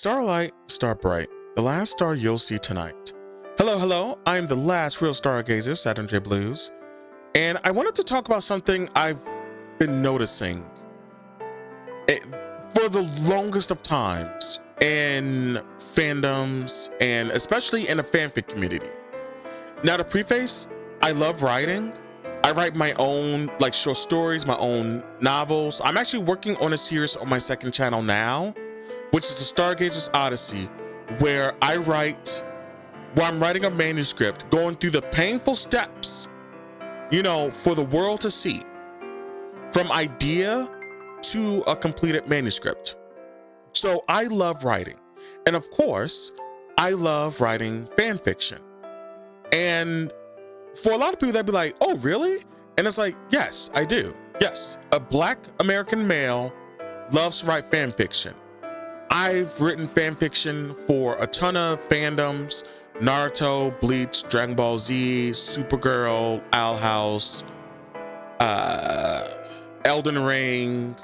Starlight, star bright, the last star you'll see tonight. Hello, I'm the last real stargazer, Saturn J Blues, and I wanted to talk about something I've been noticing for the longest of times in fandoms and especially in the fanfic community. Now, to preface, I love writing. I write my own short stories, my own novels. I'm actually working on a series on my second channel now, which is the Stargazer's Odyssey, where I'm writing a manuscript, going through the painful steps, for the world to see, from idea to a completed manuscript. So I love writing. And of course, I love writing fan fiction. And for a lot of people, they'd be like, oh, really? And it's like, yes, I do. Yes, a Black American male loves to write fan fiction. I've written fan fiction for a ton of fandoms: Naruto, Bleach, Dragon Ball Z, Supergirl, Owl House, Elden Ring,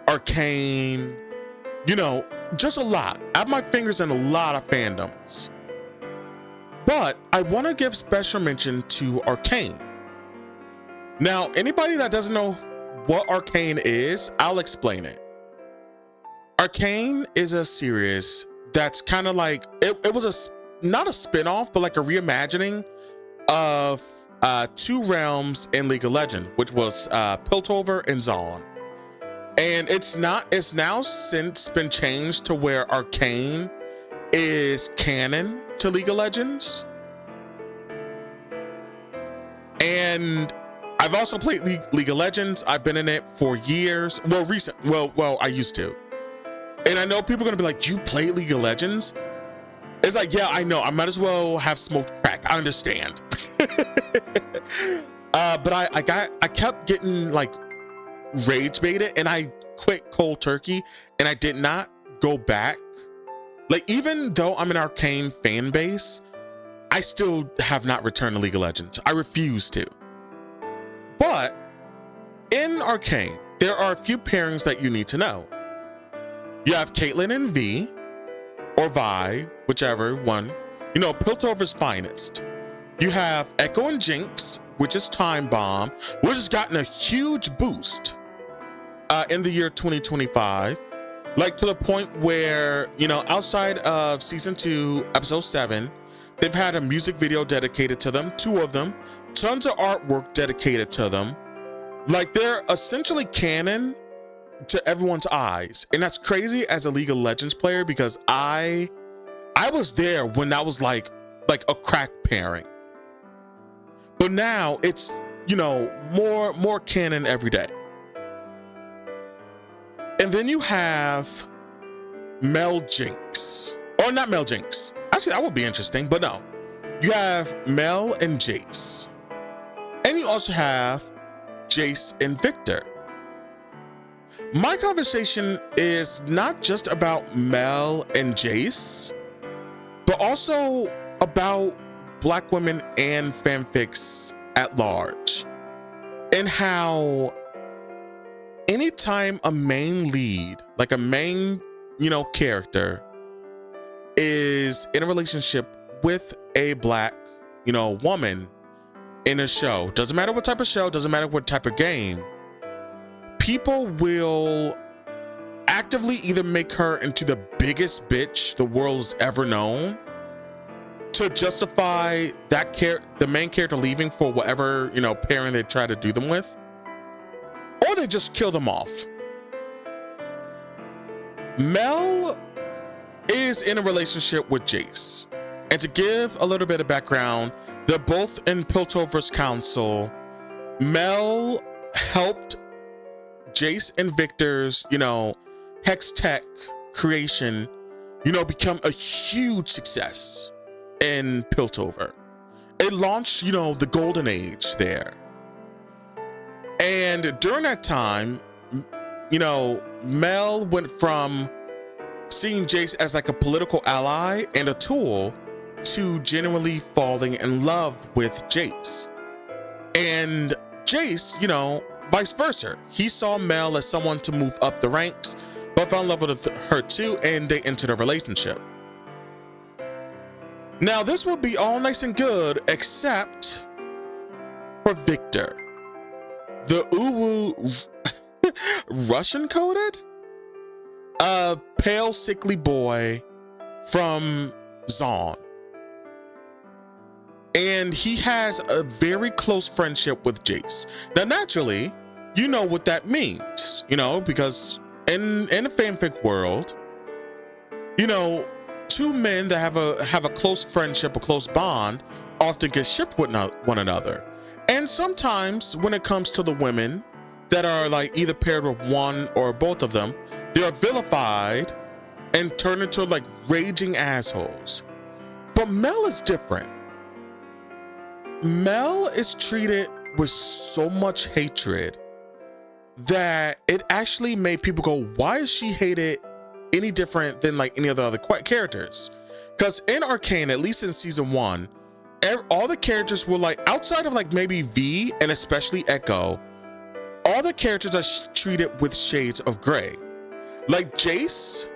Arcane, just a lot. I have my fingers in a lot of fandoms. But I want to give special mention to Arcane. Now, anybody that doesn't know what Arcane is, I'll explain it. Arcane is a series that's kind of like, it was not a spin-off, but like a reimagining of two realms in League of Legends, which was Piltover and Zaun. And it's now since been changed to where Arcane is canon to League of Legends. And I've also played League of Legends. I've been in it for years. Well, I used to. And I know people are gonna be like, you play League of Legends? It's like, yeah, I know. I might as well have smoked crack. I understand. But I kept getting rage baited, and I quit cold turkey, and I did not go back. Even though I'm an Arcane fan base, I still have not returned to League of Legends. I refuse to. But in Arcane, there are a few pairings that you need to know. You have Caitlyn and V, or Vi, whichever one. Piltover's finest. You have Echo and Jinx, which is Time Bomb, which has gotten a huge boost in the year 2025. To the point where, outside of season 2, episode 7, they've had a music video dedicated to them, 2 of them, tons of artwork dedicated to them. They're essentially canon to everyone's eyes. And that's crazy as a League of Legends player, because I was there when that was like a crack pairing. But now it's, more canon every day. And then you have Mel Jinx. Or not Mel Jinx. Actually, that would be interesting, but no. You have Mel and Jace. And you also have Jace and Victor. My conversation is not just about Mel and Jace, but also about Black women and fanfics at large. And how anytime a main lead, a main, character is in a relationship with a Black, woman in a show, doesn't matter what type of show, doesn't matter what type of game, people will actively either make her into the biggest bitch the world's ever known to justify the main character leaving for whatever, pairing they try to do them with, or they just kill them off. Mel is in a relationship with Jace. And to give a little bit of background, they're both in Piltover's council. Mel helped Jace and Victor's, Hex Tech creation, become a huge success in Piltover. It launched, the golden age there. And during that time, Mel went from seeing Jace as a political ally and a tool to genuinely falling in love with Jace. And Jace, vice versa. He saw Mel as someone to move up the ranks, but but fell in love with her too, and they entered a relationship. Now, this would be all nice and good, except for Victor, the uwu Russian coded, pale, sickly boy from Zaun. And he has a very close friendship with Jace. Now, naturally, you know what that means, you know, because in the fanfic world, you know, two men that have a close friendship, a close bond, often get shipped with one another. And sometimes when it comes to the women that are like either paired with one or both of them, they are vilified and turned into like raging assholes. But Mel is different. Mel is treated with so much hatred that it actually made people go, why is she hated any different than like any other characters? Because in Arcane, at least in season 1, all the characters were like, outside of like maybe V and especially Echo, all the characters are treated with shades of gray. Like Jace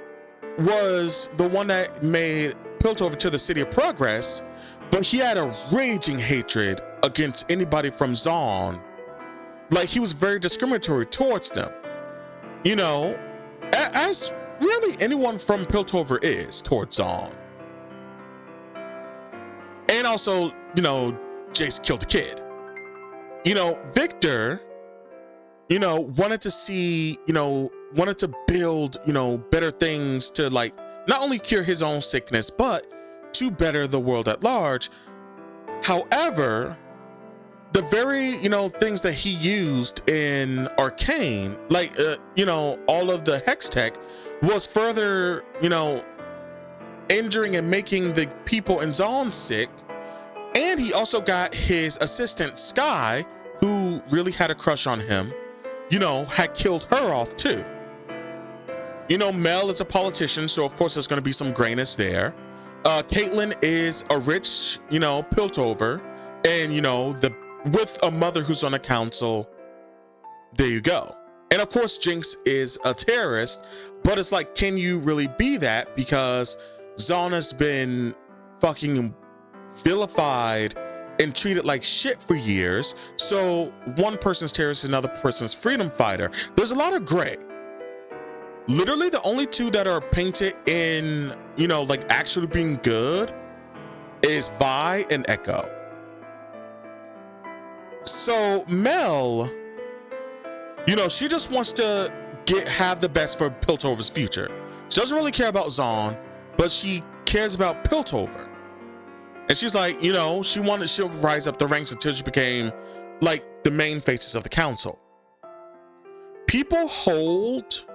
was the one that made Piltover to the City of Progress, but he had a raging hatred against anybody from Zaun. Like, he was very discriminatory towards them. You know, as really anyone from Piltover is towards Zaun. And also, you know, Jace killed a kid. You know, Victor, you know, wanted to see, you know, wanted to build, you know, better things to like, not only cure his own sickness, but to better the world at large. However, the very, you know, things that he used in Arcane, like, you know, all of the hex tech was further, you know, injuring and making the people in Zaun sick. And he also got his assistant Sky, who really had a crush on him, you know, had killed her off too. You know, Mel is a politician, so of course there's going to be some grayness there. Caitlyn is a rich, you know, Piltover, and you know, with a mother who's on a council. There you go. And of course, Jinx is a terrorist, but it's like, can you really be that? Because Zaun has been fucking vilified and treated like shit for years. So one person's terrorist, another person's freedom fighter. There's a lot of gray. Literally the only two that are painted in, you know, like actually being good is Vi and Echo. So Mel, you know, she just wants to have the best for Piltover's future. She doesn't really care about Zaun, but she cares about Piltover. And she's like, you know, she'll rise up the ranks until she became like the main faces of the council. People hold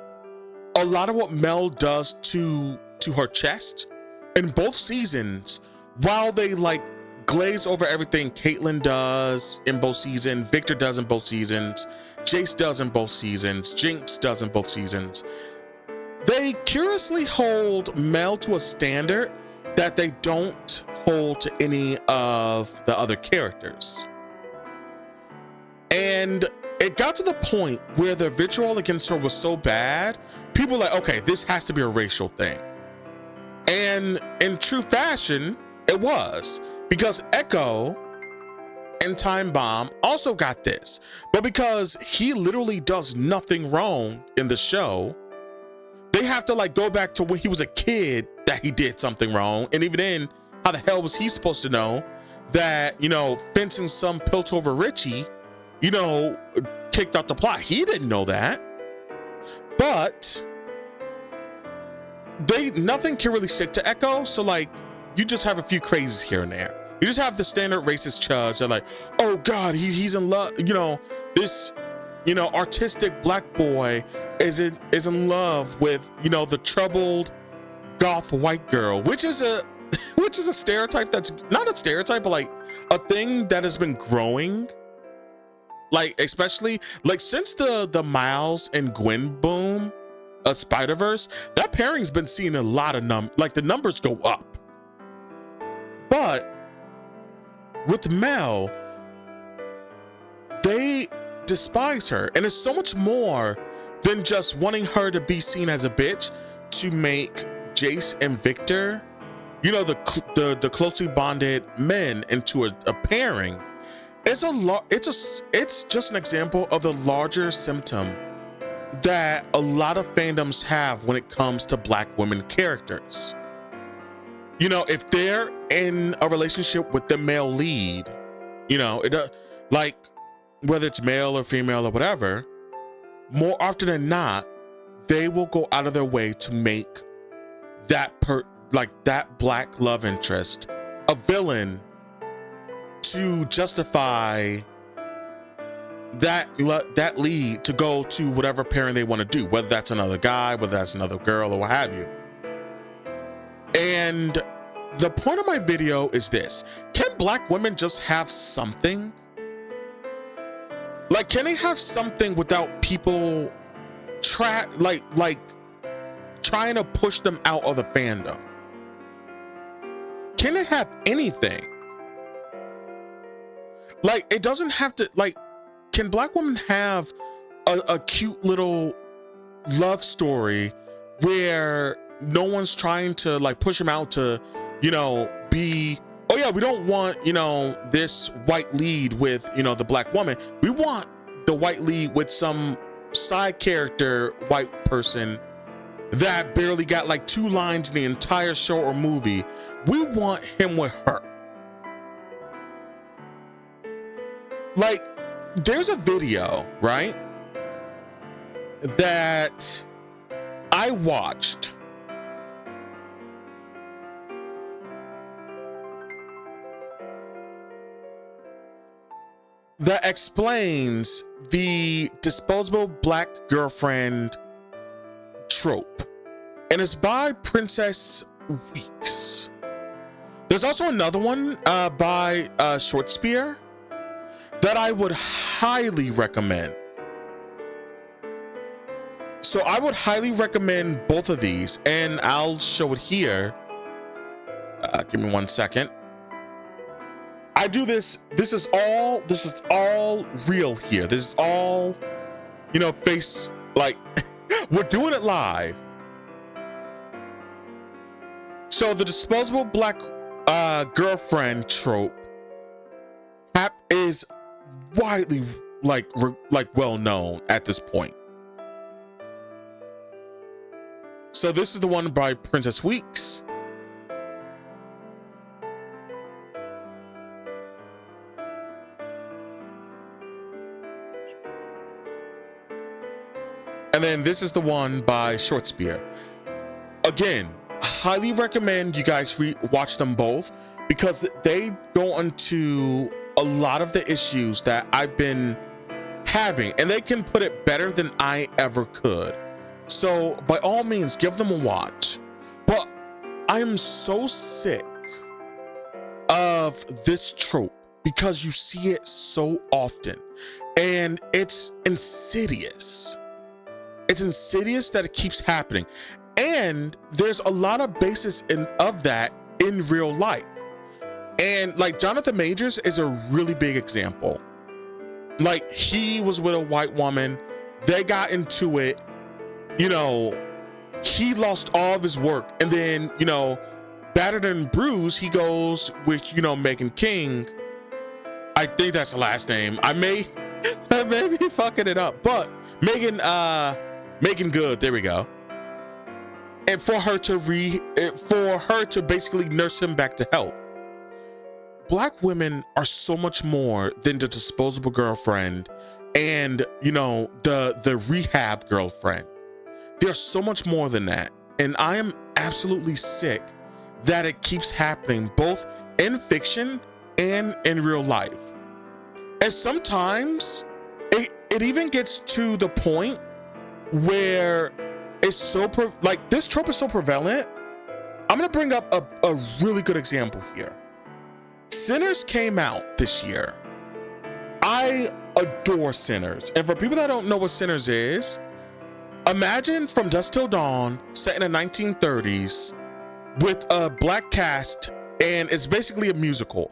a lot of what Mel does to her chest in both seasons, while they like glaze over everything Caitlyn does in both seasons, Victor does in both seasons, Jace does in both seasons, Jinx does in both seasons. They curiously hold Mel to a standard that they don't hold to any of the other characters. And it got to the point where the vitriol against her was so bad, people were like, okay, this has to be a racial thing. And in true fashion, it was. Because Echo and Time Bomb also got this. But because he literally does nothing wrong in the show, they have to like go back to when he was a kid that he did something wrong. And even then, how the hell was he supposed to know that, you know, fencing some Piltover Richie, you know, kicked out the plot? He didn't know that. But nothing can really stick to Echo. So like, you just have a few crazes here and there. You just have the standard racist chuds that are like, oh God, he's in love. You know, this, you know, artistic black boy is in love with, you know, the troubled goth white girl, which is a stereotype that's not a stereotype, but like a thing that has been growing. Like, especially like since the Miles and Gwen boom of Spider-Verse, that pairing's been seeing a lot of the numbers go up. But with Mel, they despise her, and it's so much more than just wanting her to be seen as a bitch to make Jace and Victor, you know, the closely bonded men into a pairing. It's just an example of the larger symptom that a lot of fandoms have when it comes to Black women characters. You know, if they're in a relationship with the male lead, you know, like whether it's male or female or whatever, more often than not, they will go out of their way to make that Black love interest a villain to justify that lead to go to whatever pairing they want to do, whether that's another guy, whether that's another girl, or what have you. And the point of my video is this: can Black women just have something? Like, can they have something without people trying to push them out of the fandom? Can they have anything? Like, it doesn't have to, like, can Black women have a cute little love story where no one's trying to like push them out to, you know, be, oh yeah, we don't want, you know, this white lead with, you know, the Black woman. We want the white lead with some side character white person that barely got like 2 lines in the entire show or movie. We want him with her. Like, there's a video, right, that I watched that explains the Disposable Black Girlfriend Trope, and it's by Princess Weeks. There's also another one by Short Spear that I would highly recommend. So I would highly recommend both of these, and I'll show it here. Give me 1 second. I do this. This is all real here. This is all, you know, face, like, we're doing it live. So the Disposable Black Girlfriend Trope is widely like well known at this point. So this is the one by Princess Weeks. And then this is the one by Short Spear. Again, highly recommend you guys watch them both, because they go into a lot of the issues that I've been having, and they can put it better than I ever could. So by all means, give them a watch. But I am so sick of this trope because you see it so often, and it's insidious. It's insidious that it keeps happening, and there's a lot of basis of that in real life. And like Jonathan Majors is a really big example. Like, he was with a white woman, they got into it, you know, he lost all of his work, and then, you know, battered and bruised, he goes with, you know, Megan King. I think that's the last name. I may be fucking it up, but Megan Good, there we go. And for her to basically nurse him back to health. Black women are so much more than the disposable girlfriend and, you know, the rehab girlfriend. They're so much more than that. And I am absolutely sick that it keeps happening both in fiction and in real life. And sometimes it even gets to the point where it's so like this trope is so prevalent. I'm gonna bring up a really good example here. Sinners came out this year. I adore Sinners, and for people that don't know what Sinners is, imagine From Dusk Till Dawn set in the 1930s with a black cast, and it's basically a musical.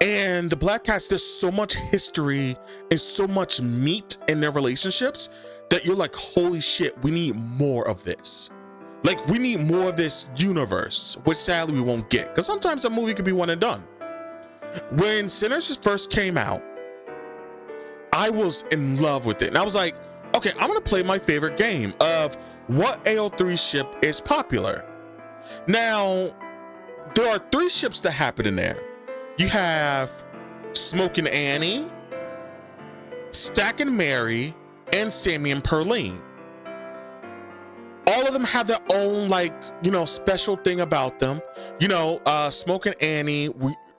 And the black cast, there's so much history and so much meat in their relationships that you're like, holy shit, we need more of this. Like, we need more of this universe, which sadly we won't get, because sometimes a movie could be one and done. When Sinners first came out, I was in love with it. And I was like, okay, I'm gonna play my favorite game of what AO3 ship is popular. Now, there are 3 ships that happen in there. You have Smoke and Annie, Stack and Mary, and Sammy and Perlene. All of them have their own, like, you know, special thing about them. You know, Smoke and Annie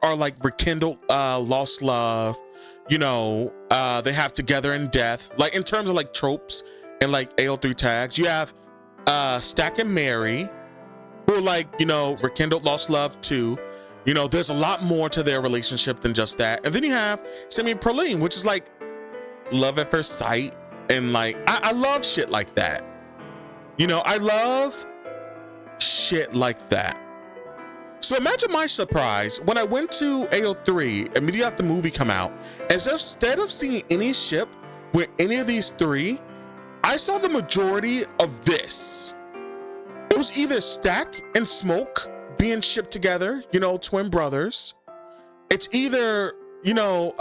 are like rekindled lost love. You know, they have Together in Death. Like, in terms of like tropes and like AO3 tags, you have Stack and Mary, who are like, you know, rekindled lost love too. You know, there's a lot more to their relationship than just that. And then you have Sammy and Perlene, which is like love at first sight. And like, I love shit like that. You know, I love shit like that. So imagine my surprise when I went to AO3 immediately after the movie come out, as instead of seeing any ship with any of these 3, I saw the majority of this. It was either Stack and Smoke being shipped together, you know, twin brothers. It's either, you know,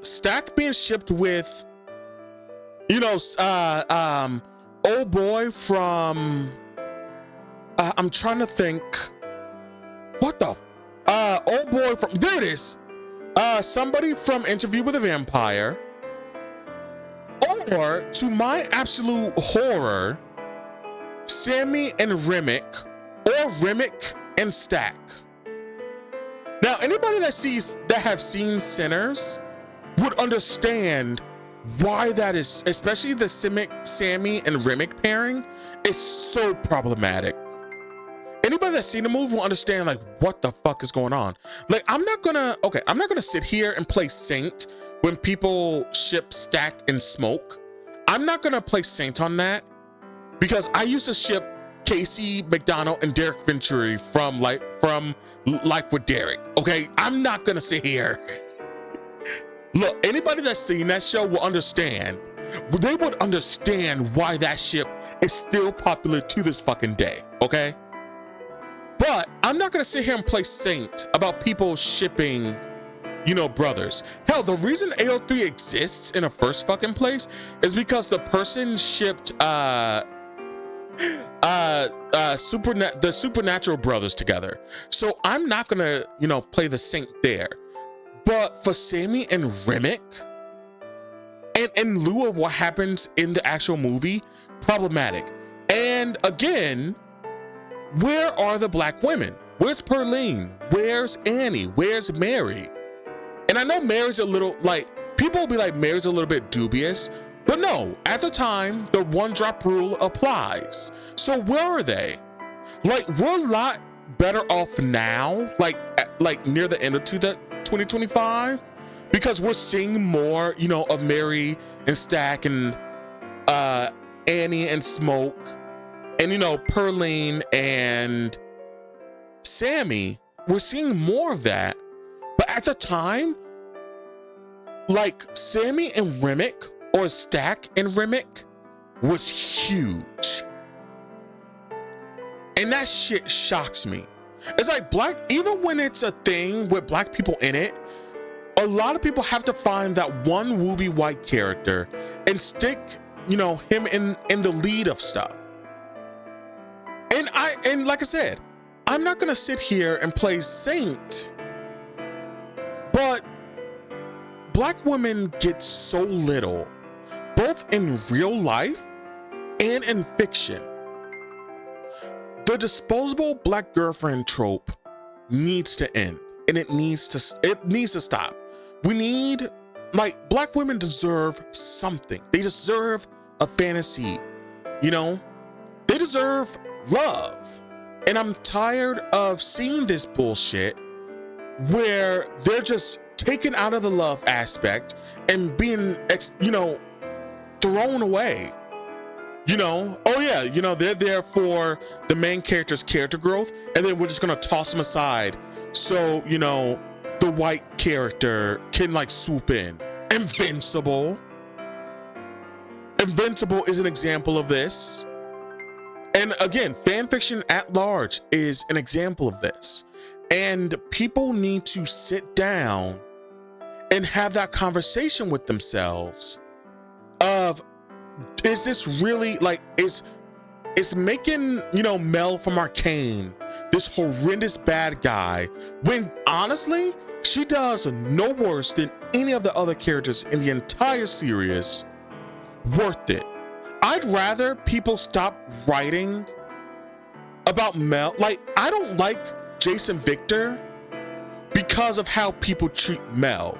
Stack being shipped with, you know, old boy from, I'm trying to think, what the, old boy from, there it is, somebody from Interview with a Vampire, or, to my absolute horror, Sammy and Remick, or Remick and Stack. Now, anybody that have seen Sinners would understand why that is, especially the Sammy and Remick pairing, is so problematic. Anybody that's seen the movie will understand, like, what the fuck is going on. Like, I'm not gonna sit here and play Saint when people ship Stack and Smoke. I'm not gonna play Saint on that, because I used to ship Casey McDonald and Derek Venturi from Life with Derek. Okay, I'm not gonna sit here. Look, anybody that's seen that show will understand. They would understand why that ship is still popular to this fucking day, okay? But I'm not gonna sit here and play Saint about people shipping, you know, brothers. Hell, the reason AO3 exists in the first fucking place is because the person shipped the Supernatural brothers together. So I'm not gonna, you know, play the Saint there. But for Sammy and Remick, and in lieu of what happens in the actual movie, problematic. And again, where are the black women? Where's Perlene? Where's Annie? Where's Mary? And I know Mary's a little, like, people will be like, Mary's a little bit dubious, but no, at the time, the 1-drop rule applies. So where are they? Like, we're a lot better off now, like near the end of 2025, because we're seeing more, you know, of Mary and Stack and Annie and Smoke, and, you know, Perlene and Sammy. We're seeing more of that. But at the time, like, Sammy and Remick, or Stack and Remick, was huge. And that shit shocks me. It's like, even when it's a thing with black people in it, a lot of people have to find that one wooby white character and stick, you know, him in the lead of stuff. And like I said, I'm not gonna sit here and play Saint, but black women get so little, both in real life and in fiction. The disposable black girlfriend trope needs to end, and it needs to stop. We need, like, black women deserve something. They deserve a fantasy, you know? They deserve love. And I'm tired of seeing this bullshit where they're just taken out of the love aspect and being, you know, thrown away. You know, oh yeah, you know, they're there for the main character's character growth, and then we're just gonna toss them aside so, you know, the white character can, like, swoop in. Invincible. Invincible is an example of this. And again, fan fiction at large is an example of this. And people need to sit down and have that conversation with themselves of, is this really like, is making, you know, Mel from Arcane this horrendous bad guy when honestly, she does no worse than any of the other characters in the entire series, worth it. I'd rather people stop writing about Mel. Like, I don't like Jason Victor because of how people treat Mel.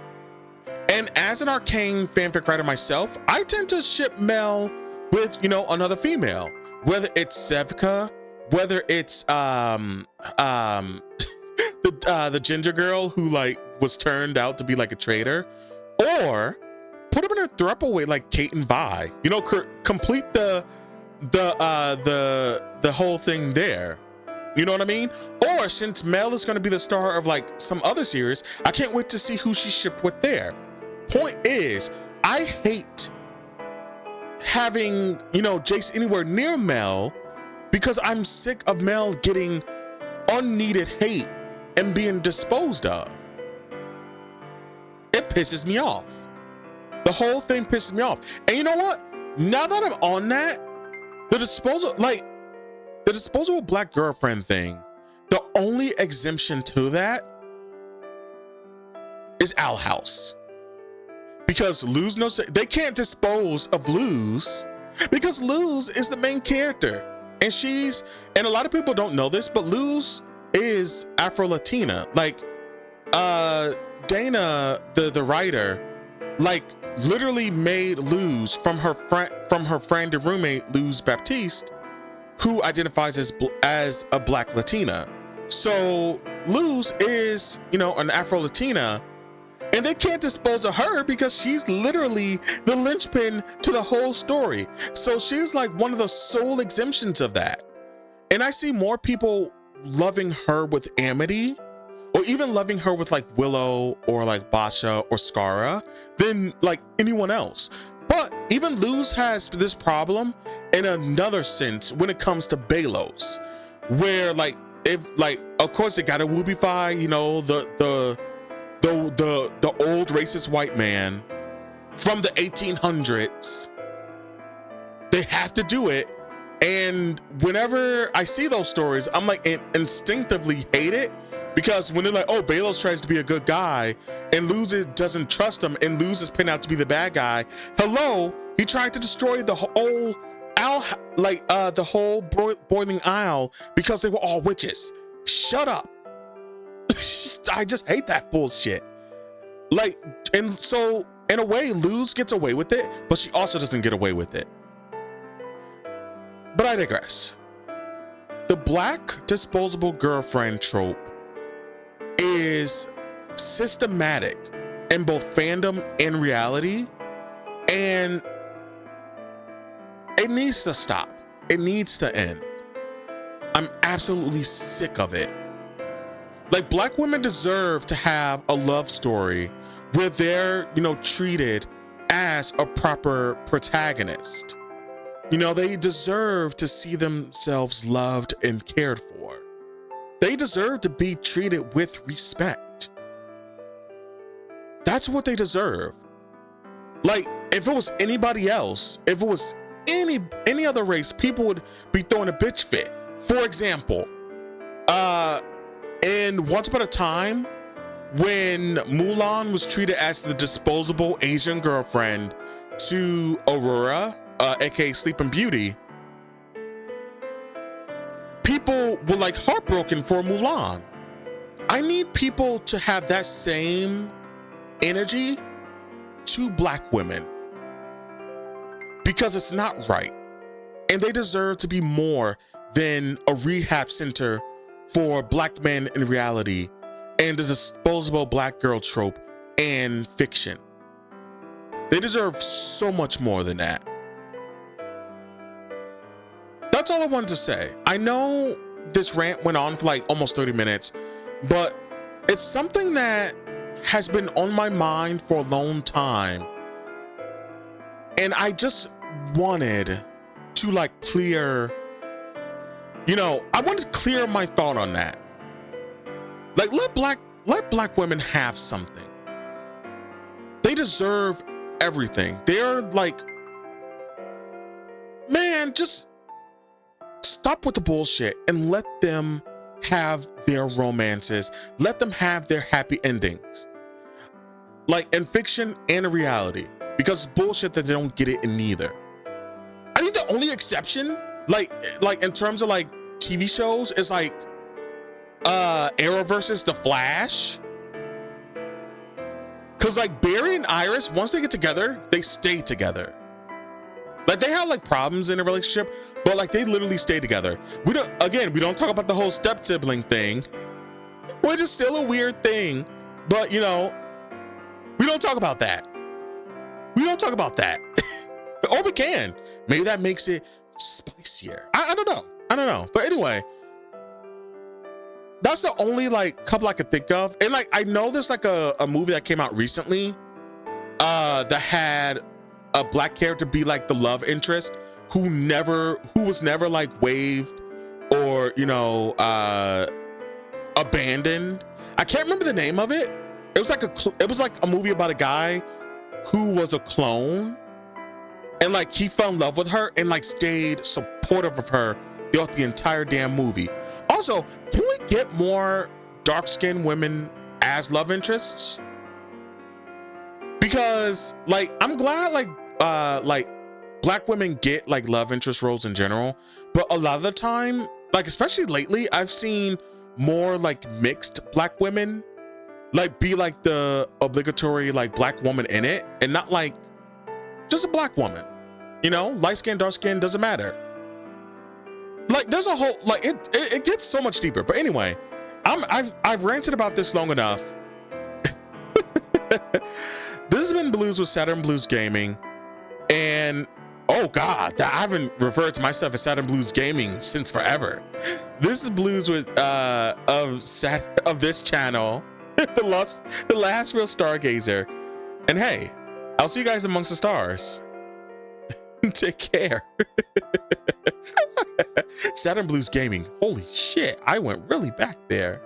And as an Arcane fanfic writer myself, I tend to ship Mel with, you know, another female, whether it's Sevka, whether it's the ginger girl who like was turned out to be like a traitor, or put them in a throuple way like Kate and Vi. You know, complete the whole thing there. You know what I mean? Or since Mel is going to be the star of like some other series, I can't wait to see who she shipped with there. Point is, I hate having, you know, Jace anywhere near Mel because I'm sick of Mel getting unneeded hate and being disposed of. It pisses me off. The whole thing pisses me off. And you know what? Now that I'm on that, the disposable black girlfriend thing, the only exemption to that is Owl House. Because Luz knows they can't dispose of Luz because Luz is the main character. And and a lot of people don't know this, but Luz is Afro-Latina. Like, Dana, the writer, like literally made Luz from her friend and roommate, Luz Baptiste, who identifies as a black Latina. So Luz is, you know, an Afro-Latina, and they can't dispose of her because she's literally the linchpin to the whole story. So she's like one of the sole exemptions of that. And I see more people loving her with Amity, or even loving her with like Willow or like Basha or Skara than like anyone else. But even Luz has this problem in another sense when it comes to Belos, where like, if like, of course they gotta woobify, you know, the old racist white man from the 1800s. They have to do it. And whenever I see those stories, I'm like instinctively hate it, because when they're like, oh, Belos tries to be a good guy and Luz doesn't trust him and Luz is pinned out to be the bad guy. Hello, he tried to destroy the whole the whole boiling isle because they were all witches. Shut up. I just hate that bullshit. Like, and so in a way, Luz gets away with it, but she also doesn't get away with it. But I digress. The black disposable girlfriend trope is systematic in both fandom and reality, and it needs to stop. It needs to end. I'm absolutely sick of it. Like, black women deserve to have a love story where they're, you know, treated as a proper protagonist. You know, they deserve to see themselves loved and cared for. They deserve to be treated with respect. That's what they deserve. Like, if it was anybody else, if it was any other race, people would be throwing a bitch fit. For example, in Once Upon a Time, when Mulan was treated as the disposable Asian girlfriend to Aurora, aka Sleeping Beauty, people were like heartbroken for Mulan. I need people to have that same energy to black women, because it's not right. And they deserve to be more than a rehab center for black men in reality and the disposable black girl trope and fiction. They deserve so much more than that. That's all I wanted to say. I know this rant went on for like almost 30 minutes, but it's something that has been on my mind for a long time. And I just wanted to like clear, you know, I wanted to clear my thought on that. Like let black women have something. They deserve everything. They're like, man, just stop with the bullshit and let them have their romances. Let them have their happy endings. Like in fiction and in reality. Because it's bullshit that they don't get it in neither. I think the only exception, like in terms of like TV shows, is like Arrow versus The Flash. Cause like Barry and Iris, once they get together, they stay together. Like they have like problems in a relationship, but like they literally stay together. We don't talk about the whole step sibling thing, which is still a weird thing, but you know, we don't talk about that. We don't talk about that. Or we can. Maybe that makes it spicier. I don't know. I don't know. But anyway, that's the only like couple I could think of. And like I know there's like a movie that came out recently that had a black character be like the love interest who was never like waived or, you know, abandoned. I can't remember the name of it. It was like a movie about a guy who was a clone and like he fell in love with her and like stayed supportive of her throughout the entire damn movie. Also, can we get more dark-skinned women as love interests? Because like I'm glad like black women get like love interest roles in general, but a lot of the time, like especially lately, I've seen more like mixed black women like be like the obligatory like black woman in it and not like just a black woman, you know, light skin, dark skin, doesn't matter. Like there's a whole, like it gets so much deeper. But anyway, I've ranted about this long enough. This has been Blues with SaturnBluesGaming, and oh god, I haven't referred to myself as SaturnBluesGaming since forever. This is Blues with of this channel, the last real stargazer. And hey, I'll see you guys amongst the stars. Take care. SaturnBluesGaming. Holy shit, I went really back there.